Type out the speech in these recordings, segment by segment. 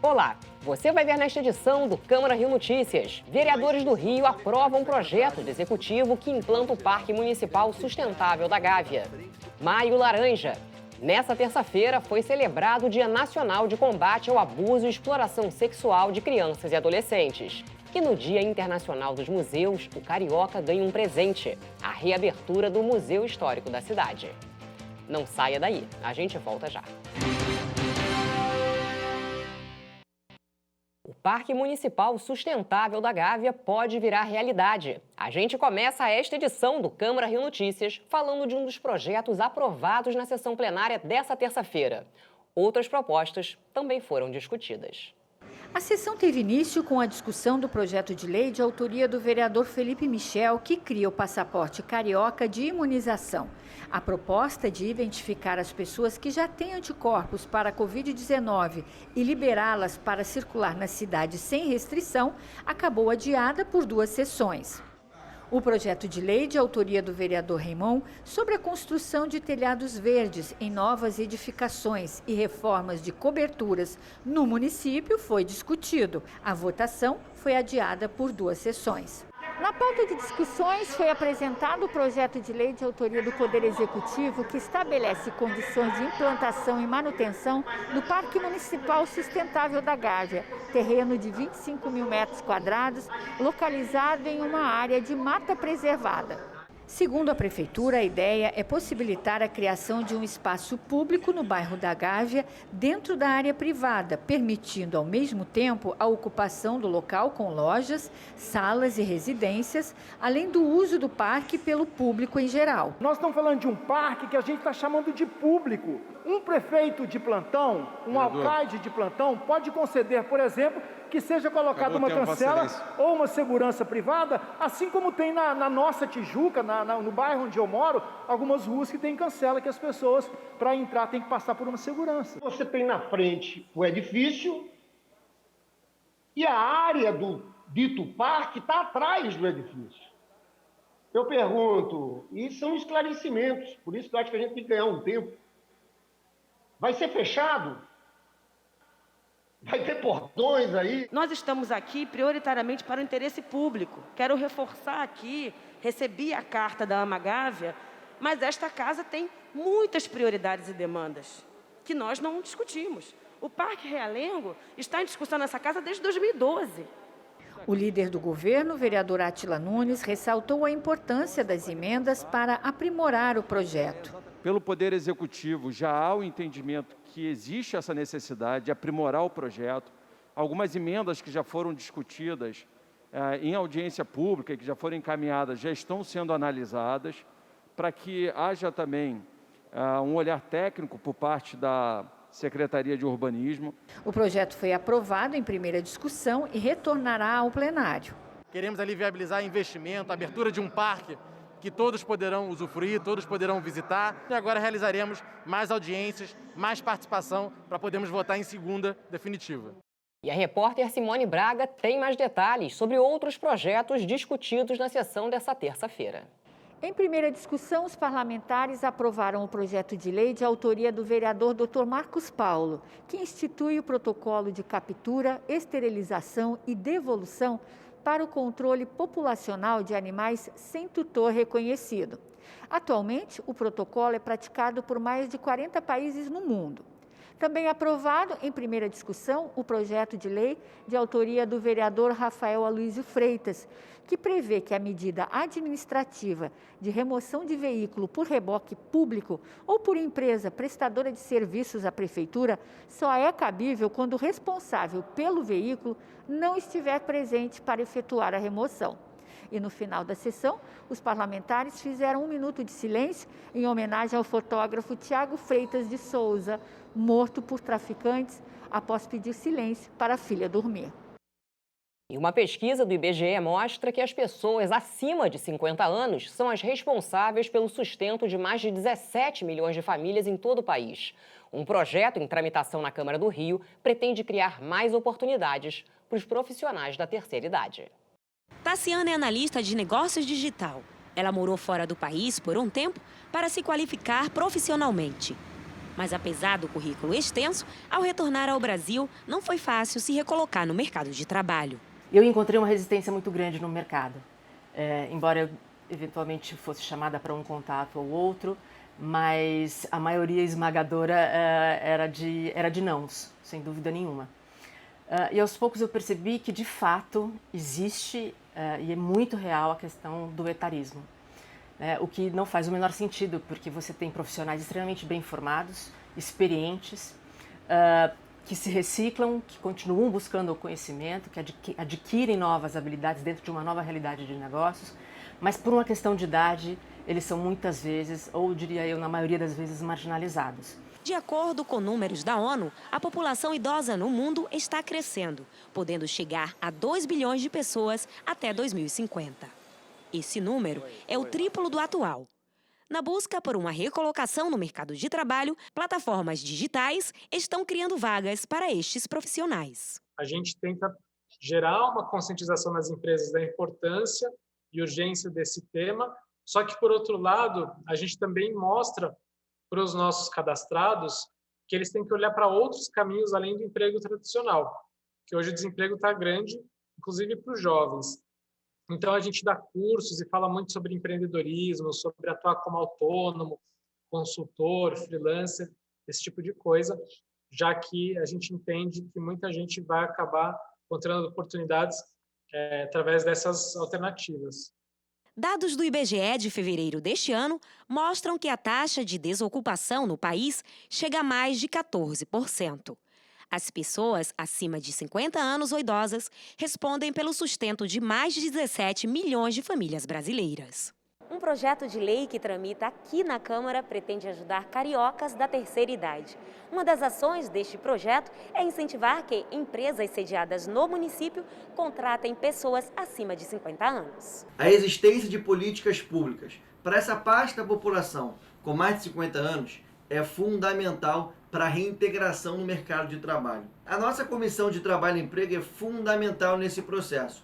Olá, você vai ver nesta edição do Câmara Rio Notícias. Vereadores do Rio aprovam um projeto de executivo que implanta o Parque Municipal Sustentável da Gávea. Maio Laranja. Nessa terça-feira foi celebrado o Dia Nacional de Combate ao Abuso e Exploração Sexual de Crianças e Adolescentes. E no Dia Internacional dos Museus, o Carioca ganha um presente: a reabertura do Museu Histórico da cidade. Não saia daí, a gente volta já. O Parque Municipal Sustentável da Gávea pode virar realidade. A gente começa esta edição do Câmara Rio Notícias falando de um dos projetos aprovados na sessão plenária dessa terça-feira. Outras propostas também foram discutidas. A sessão teve início com a discussão do projeto de lei de autoria do vereador Felipe Michel, que cria o passaporte carioca de imunização. A proposta de identificar as pessoas que já têm anticorpos para a Covid-19 e liberá-las para circular na cidade sem restrição acabou adiada por 2 sessões. O projeto de lei de autoria do vereador Raimon sobre a construção de telhados verdes em novas edificações e reformas de coberturas no município foi discutido. A votação foi adiada por 2 sessões. Na pauta de discussões foi apresentado o projeto de lei de autoria do Poder Executivo que estabelece condições de implantação e manutenção do Parque Municipal Sustentável da Gávea, terreno de 25 mil metros quadrados, localizado em uma área de mata preservada. Segundo a Prefeitura, a ideia é possibilitar a criação de um espaço público no bairro da Gávea dentro da área privada, permitindo ao mesmo tempo a ocupação do local com lojas, salas e residências, além do uso do parque pelo público em geral. Nós estamos falando de um parque que a gente está chamando de público. Um prefeito de plantão, um alcaide de plantão, pode conceder, por exemplo, que seja colocada uma cancela ou uma segurança privada, assim como tem na nossa Tijuca, no bairro onde eu moro, algumas ruas que tem cancela que as pessoas, para entrar, têm que passar por uma segurança. Você tem na frente o edifício e a área do dito parque está atrás do edifício. Eu pergunto, e são esclarecimentos, por isso que eu acho que a gente tem que ganhar um tempo. Vai ser fechado? Vai ter portões aí? Nós estamos aqui prioritariamente para o interesse público. Quero reforçar aqui, recebi a carta da AMA Gávea, mas esta casa tem muitas prioridades e demandas que nós não discutimos. O Parque Realengo está em discussão nessa casa desde 2012. O líder do governo, vereador Átila Nunes, ressaltou a importância das emendas para aprimorar o projeto. Pelo Poder Executivo, já há o entendimento que existe essa necessidade de aprimorar o projeto. Algumas emendas que já foram discutidas em audiência pública, que já foram encaminhadas, já estão sendo analisadas, para que haja também um olhar técnico por parte da Secretaria de Urbanismo. O projeto foi aprovado em primeira discussão e retornará ao plenário. Queremos ali viabilizar investimento, a abertura de um parque que todos poderão usufruir, todos poderão visitar. E agora realizaremos mais audiências, mais participação para podermos votar em segunda definitiva. E a repórter Simone Braga tem mais detalhes sobre outros projetos discutidos na sessão dessa terça-feira. Em primeira discussão, os parlamentares aprovaram o projeto de lei de autoria do vereador Dr. Marcos Paulo, que institui o protocolo de captura, esterilização e devolução para o controle populacional de animais sem tutor reconhecido. Atualmente, o protocolo é praticado por mais de 40 países no mundo. Também aprovado em primeira discussão o projeto de lei de autoria do vereador Rafael Aloysio Freitas, que prevê que a medida administrativa de remoção de veículo por reboque público ou por empresa prestadora de serviços à prefeitura só é cabível quando o responsável pelo veículo não estiver presente para efetuar a remoção. E no final da sessão, os parlamentares fizeram 1 minuto de silêncio em homenagem ao fotógrafo Tiago Freitas de Souza, morto por traficantes após pedir silêncio para a filha dormir. E uma pesquisa do IBGE mostra que as pessoas acima de 50 anos são as responsáveis pelo sustento de mais de 17 milhões de famílias em todo o país. Um projeto em tramitação na Câmara do Rio pretende criar mais oportunidades para os profissionais da terceira idade. Tassiana é analista de negócios digital. Ela morou fora do país por um tempo para se qualificar profissionalmente. Mas apesar do currículo extenso, ao retornar ao Brasil, não foi fácil se recolocar no mercado de trabalho. Eu encontrei uma resistência muito grande no mercado. Embora eu eventualmente fosse chamada para um contato ou outro, mas a maioria esmagadora era de nãos, sem dúvida nenhuma. E aos poucos eu percebi que, de fato, existe e é muito real a questão do etarismo. O que não faz o menor sentido, porque você tem profissionais extremamente bem formados, experientes, que se reciclam, que continuam buscando o conhecimento, que adquirem novas habilidades dentro de uma nova realidade de negócios, mas por uma questão de idade, eles são muitas vezes, ou diria eu, na maioria das vezes, marginalizados. De acordo com números da ONU, a população idosa no mundo está crescendo, podendo chegar a 2 bilhões de pessoas até 2050. Esse número é o triplo do atual. Na busca por uma recolocação no mercado de trabalho, plataformas digitais estão criando vagas para estes profissionais. A gente tenta gerar uma conscientização nas empresas da importância e urgência desse tema, só que, por outro lado, a gente também mostra para os nossos cadastrados que eles têm que olhar para outros caminhos além do emprego tradicional, que hoje o desemprego está grande, inclusive para os jovens. Então, a gente dá cursos e fala muito sobre empreendedorismo, sobre atuar como autônomo, consultor, freelancer, esse tipo de coisa, já que a gente entende que muita gente vai acabar encontrando oportunidades através dessas alternativas. Dados do IBGE de fevereiro deste ano mostram que a taxa de desocupação no país chega a mais de 14%. As pessoas acima de 50 anos ou idosas respondem pelo sustento de mais de 17 milhões de famílias brasileiras. Um projeto de lei que tramita aqui na Câmara pretende ajudar cariocas da terceira idade. Uma das ações deste projeto é incentivar que empresas sediadas no município contratem pessoas acima de 50 anos. A existência de políticas públicas para essa parte da população com mais de 50 anos é fundamental para a reintegração no mercado de trabalho. A nossa Comissão de Trabalho e Emprego é fundamental nesse processo.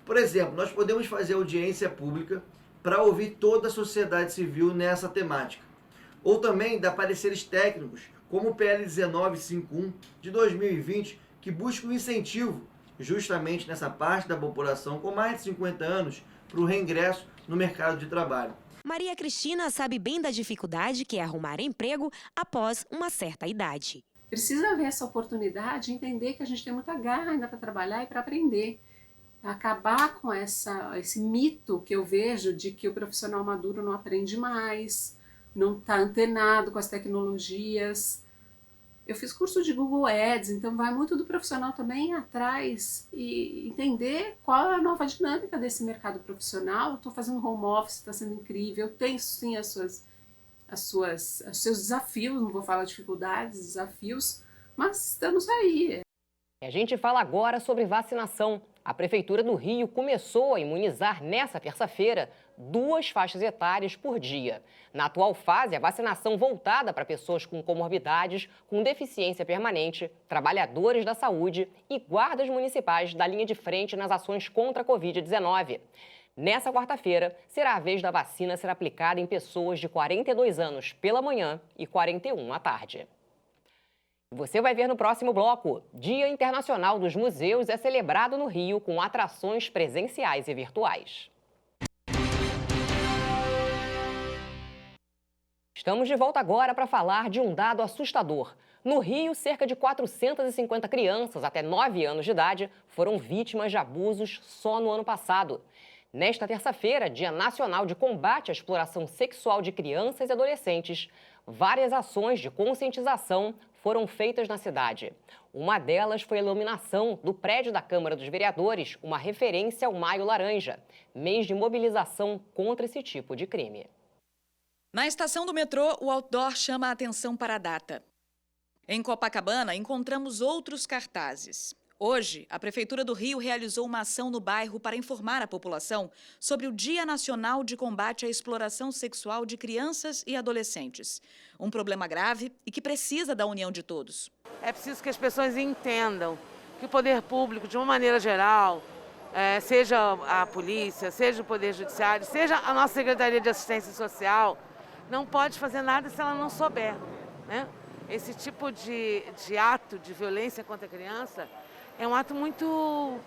Por exemplo, nós podemos fazer audiência pública para ouvir toda a sociedade civil nessa temática. Ou também dar pareceres técnicos, como o PL 1951 de 2020, que busca um incentivo justamente nessa parte da população com mais de 50 anos para o reingresso no mercado de trabalho. Maria Cristina sabe bem da dificuldade que é arrumar emprego após uma certa idade. Precisa ver essa oportunidade, entender que a gente tem muita garra ainda para trabalhar e para aprender. Acabar com esse mito que eu vejo de que o profissional maduro não aprende mais, não está antenado com as tecnologias. Eu fiz curso de Google Ads, então vai muito do profissional também atrás e entender qual é a nova dinâmica desse mercado profissional. Estou fazendo home office, está sendo incrível, tem sim os seus desafios, não vou falar dificuldades, desafios, mas estamos aí. A gente fala agora sobre vacinação. A Prefeitura do Rio começou a imunizar nesta terça-feira 2 faixas etárias por dia. Na atual fase, a vacinação voltada para pessoas com comorbidades, com deficiência permanente, trabalhadores da saúde e guardas municipais da linha de frente nas ações contra a Covid-19. Nessa quarta-feira, será a vez da vacina ser aplicada em pessoas de 42 anos pela manhã e 41 à tarde. Você vai ver no próximo bloco. Dia Internacional dos Museus é celebrado no Rio com atrações presenciais e virtuais. Estamos de volta agora para falar de um dado assustador. No Rio, cerca de 450 crianças até 9 anos de idade foram vítimas de abusos só no ano passado. Nesta terça-feira, Dia Nacional de Combate à Exploração Sexual de Crianças e Adolescentes, várias ações de conscientização foram feitas na cidade. Uma delas foi a iluminação do prédio da Câmara dos Vereadores, uma referência ao Maio Laranja, mês de mobilização contra esse tipo de crime. Na estação do metrô, o outdoor chama a atenção para a data. Em Copacabana, encontramos outros cartazes. Hoje, a Prefeitura do Rio realizou uma ação no bairro para informar a população sobre o Dia Nacional de Combate à Exploração Sexual de Crianças e Adolescentes. Um problema grave e que precisa da união de todos. É preciso que as pessoas entendam que o poder público, de uma maneira geral, seja a polícia, seja o Poder Judiciário, seja a nossa Secretaria de Assistência Social, não pode fazer nada se ela não souber, né? esse tipo de ato de violência contra a criança é um ato muito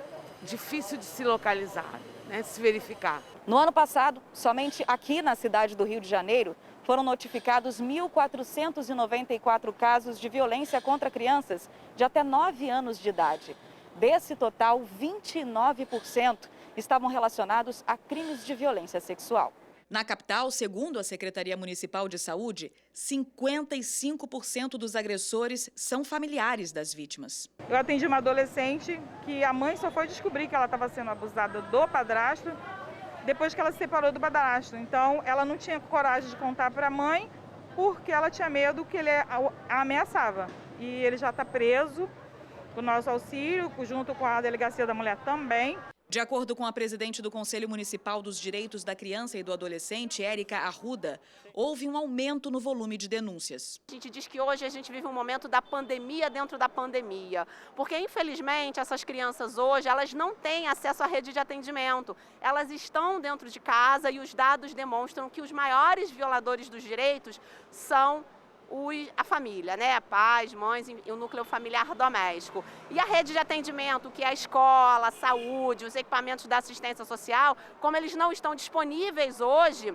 difícil de se localizar, né, de se verificar. No ano passado, somente aqui na cidade do Rio de Janeiro, foram notificados 1.494 casos de violência contra crianças de até 9 anos de idade. Desse total, 29% estavam relacionados a crimes de violência sexual. Na capital, segundo a Secretaria Municipal de Saúde, 55% dos agressores são familiares das vítimas. Eu atendi uma adolescente que a mãe só foi descobrir que ela estava sendo abusada do padrasto depois que ela se separou do padrasto. Então, ela não tinha coragem de contar para a mãe porque ela tinha medo que ele a ameaçava. E ele já está preso com o nosso auxílio, junto com a Delegacia da Mulher também. De acordo com a presidente do Conselho Municipal dos Direitos da Criança e do Adolescente, Érica Arruda, houve um aumento no volume de denúncias. A gente diz que hoje a gente vive um momento da pandemia dentro da pandemia, porque infelizmente essas crianças hoje, elas não têm acesso à rede de atendimento. Elas estão dentro de casa e os dados demonstram que os maiores violadores dos direitos são a família, né? Pais, mães e o núcleo familiar doméstico. E a rede de atendimento, que é a escola, a saúde, os equipamentos da assistência social, como eles não estão disponíveis hoje,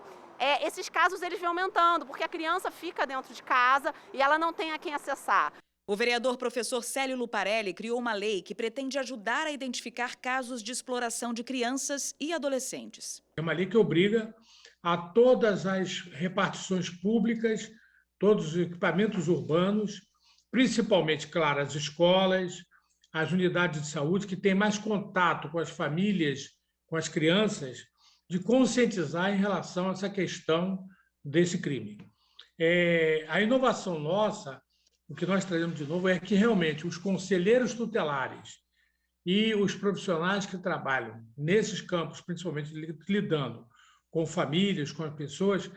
esses casos eles vêm aumentando, porque a criança fica dentro de casa e ela não tem a quem acessar. O vereador professor Célio Luparelli criou uma lei que pretende ajudar a identificar casos de exploração de crianças e adolescentes. É uma lei que obriga a todas as repartições públicas, todos os equipamentos urbanos, principalmente, claro, as escolas, as unidades de saúde, que têm mais contato com as famílias, com as crianças, de conscientizar em relação a essa questão desse crime. A inovação nossa, o que nós trazemos de novo, é que realmente os conselheiros tutelares e os profissionais que trabalham nesses campos, principalmente lidando com famílias, com as pessoas,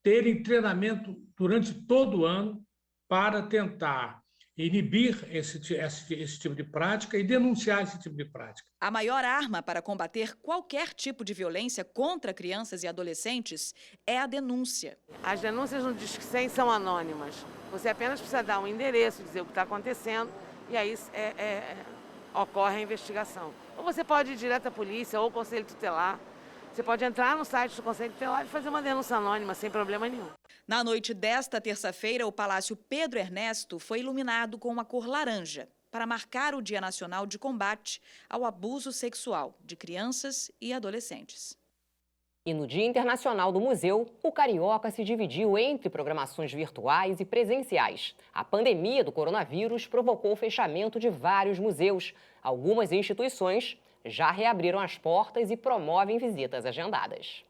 terem treinamento durante todo o ano para tentar inibir esse tipo de prática e denunciar esse tipo de prática. A maior arma para combater qualquer tipo de violência contra crianças e adolescentes é a denúncia. As denúncias no Disque 100 são anônimas. Você apenas precisa dar um endereço, dizer o que está acontecendo, e aí ocorre a investigação. Ou você pode ir direto à polícia ou ao Conselho Tutelar. Você pode entrar no site do Conselho Tutelar e fazer uma denúncia anônima, sem problema nenhum. Na noite desta terça-feira, o Palácio Pedro Ernesto foi iluminado com uma cor laranja para marcar o Dia Nacional de Combate ao Abuso Sexual de Crianças e Adolescentes. E no Dia Internacional do Museu, o Carioca se dividiu entre programações virtuais e presenciais. A pandemia do coronavírus provocou o fechamento de vários museus. Algumas instituições já reabriram as portas e promovem visitas agendadas.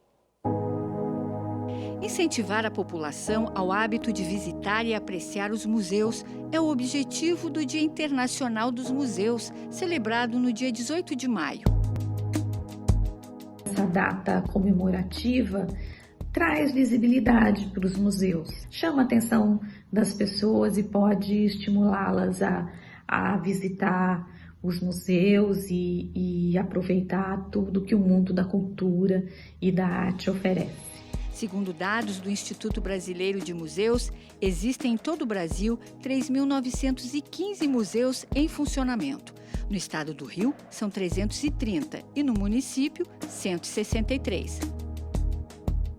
Incentivar a população ao hábito de visitar e apreciar os museus é o objetivo do Dia Internacional dos Museus, celebrado no dia 18 de maio. Essa data comemorativa traz visibilidade para os museus, chama a atenção das pessoas e pode estimulá-las a visitar os museus e aproveitar tudo que o mundo da cultura e da arte oferece. Segundo dados do Instituto Brasileiro de Museus, existem em todo o Brasil 3.915 museus em funcionamento. No estado do Rio, são 330 e no município, 163.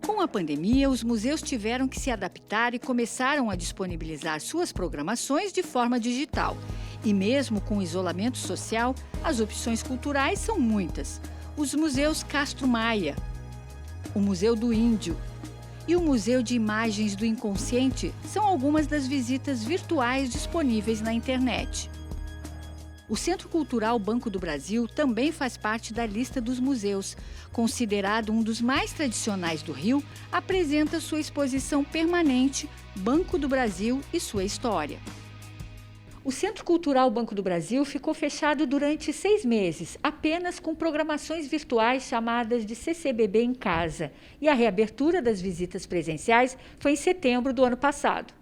Com a pandemia, os museus tiveram que se adaptar e começaram a disponibilizar suas programações de forma digital. E mesmo com o isolamento social, as opções culturais são muitas. Os museus Castro Maia, o Museu do Índio e o Museu de Imagens do Inconsciente são algumas das visitas virtuais disponíveis na internet. O Centro Cultural Banco do Brasil também faz parte da lista dos museus. Considerado um dos mais tradicionais do Rio, apresenta sua exposição permanente Banco do Brasil e sua história. O Centro Cultural Banco do Brasil ficou fechado durante 6 meses, apenas com programações virtuais chamadas de CCBB em Casa. E a reabertura das visitas presenciais foi em setembro do ano passado.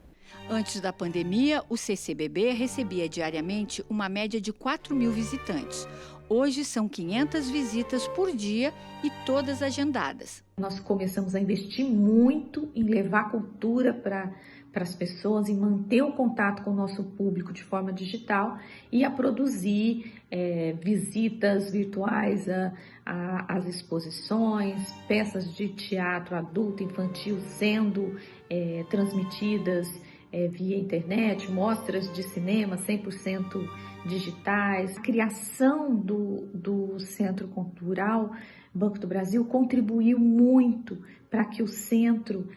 Antes da pandemia, o CCBB recebia diariamente uma média de 4.000 visitantes. Hoje são 500 visitas por dia e todas agendadas. Nós começamos a investir muito em levar cultura para para as pessoas, em manter o contato com o nosso público de forma digital e a produzir visitas virtuais às exposições, peças de teatro adulto, infantil sendo transmitidas via internet, mostras de cinema 100% digitais. A criação do Centro Cultural Banco do Brasil contribuiu muito para que o centro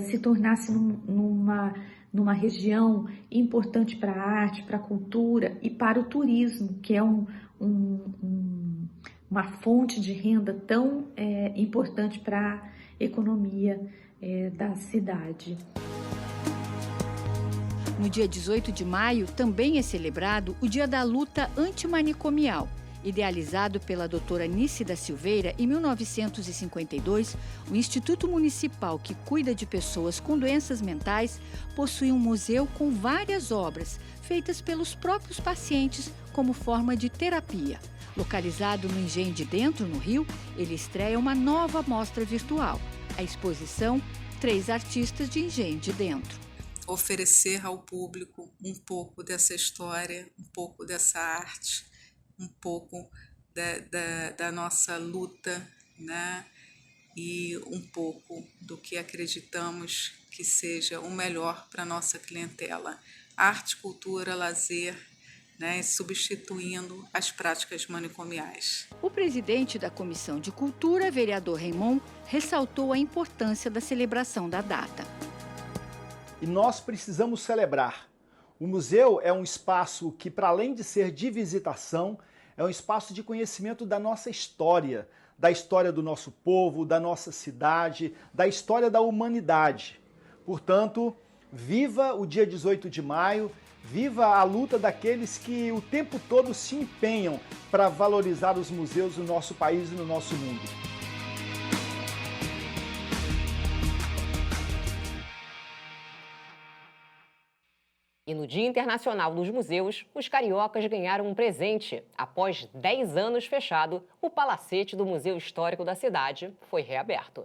se tornasse numa região importante para a arte, para a cultura e para o turismo, que é uma fonte de renda tão importante para a economia da cidade. No dia 18 de maio, também é celebrado o Dia da Luta Antimanicomial. Idealizado pela doutora Nice da Silveira, em 1952, o Instituto Municipal que cuida de pessoas com doenças mentais possui um museu com várias obras feitas pelos próprios pacientes como forma de terapia. Localizado no Engenho de Dentro, no Rio, ele estreia uma nova mostra virtual, a exposição 3 Artistas de Engenho de Dentro. Oferecer ao público um pouco dessa história, um pouco dessa arte, um pouco da nossa luta, né? E um pouco do que acreditamos que seja o melhor para a nossa clientela. Arte, cultura, lazer, né? Substituindo as práticas manicomiais. O presidente da Comissão de Cultura, vereador Raimon, ressaltou a importância da celebração da data. E nós precisamos celebrar. O museu é um espaço que, para além de ser de visitação, é um espaço de conhecimento da nossa história, da história do nosso povo, da nossa cidade, da história da humanidade. Portanto, viva o dia 18 de maio, viva a luta daqueles que o tempo todo se empenham para valorizar os museus no nosso país e no nosso mundo. E no Dia Internacional dos Museus, os cariocas ganharam um presente. Após 10 anos fechado, o palacete do Museu Histórico da cidade foi reaberto.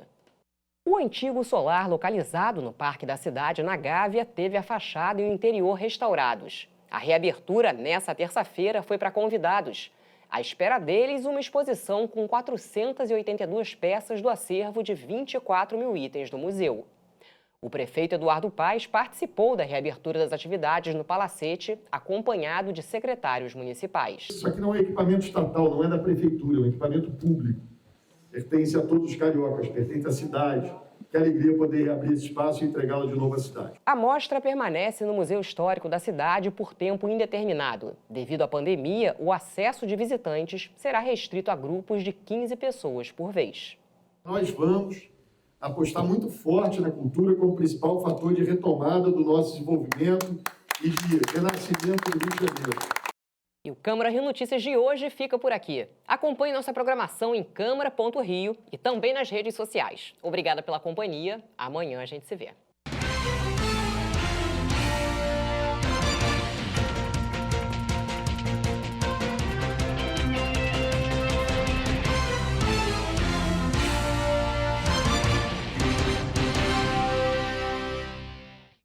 O antigo solar localizado no Parque da Cidade, na Gávea, teve a fachada e o interior restaurados. A reabertura nessa terça-feira foi para convidados. À espera deles, uma exposição com 482 peças do acervo de 24 mil itens do museu. O prefeito Eduardo Paes participou da reabertura das atividades no Palacete, acompanhado de secretários municipais. Isso aqui não é equipamento estatal, não é da prefeitura, é um equipamento público. Pertence a todos os cariocas, pertence à cidade. Que alegria poder reabrir esse espaço e entregá-lo de novo à cidade. A mostra permanece no Museu Histórico da cidade por tempo indeterminado. Devido à pandemia, o acesso de visitantes será restrito a grupos de 15 pessoas por vez. Nós vamos apostar muito forte na cultura como principal fator de retomada do nosso desenvolvimento e de renascimento do Rio de Janeiro. E o Câmara Rio Notícias de hoje fica por aqui. Acompanhe nossa programação em câmara.rio e também nas redes sociais. Obrigada pela companhia. Amanhã a gente se vê.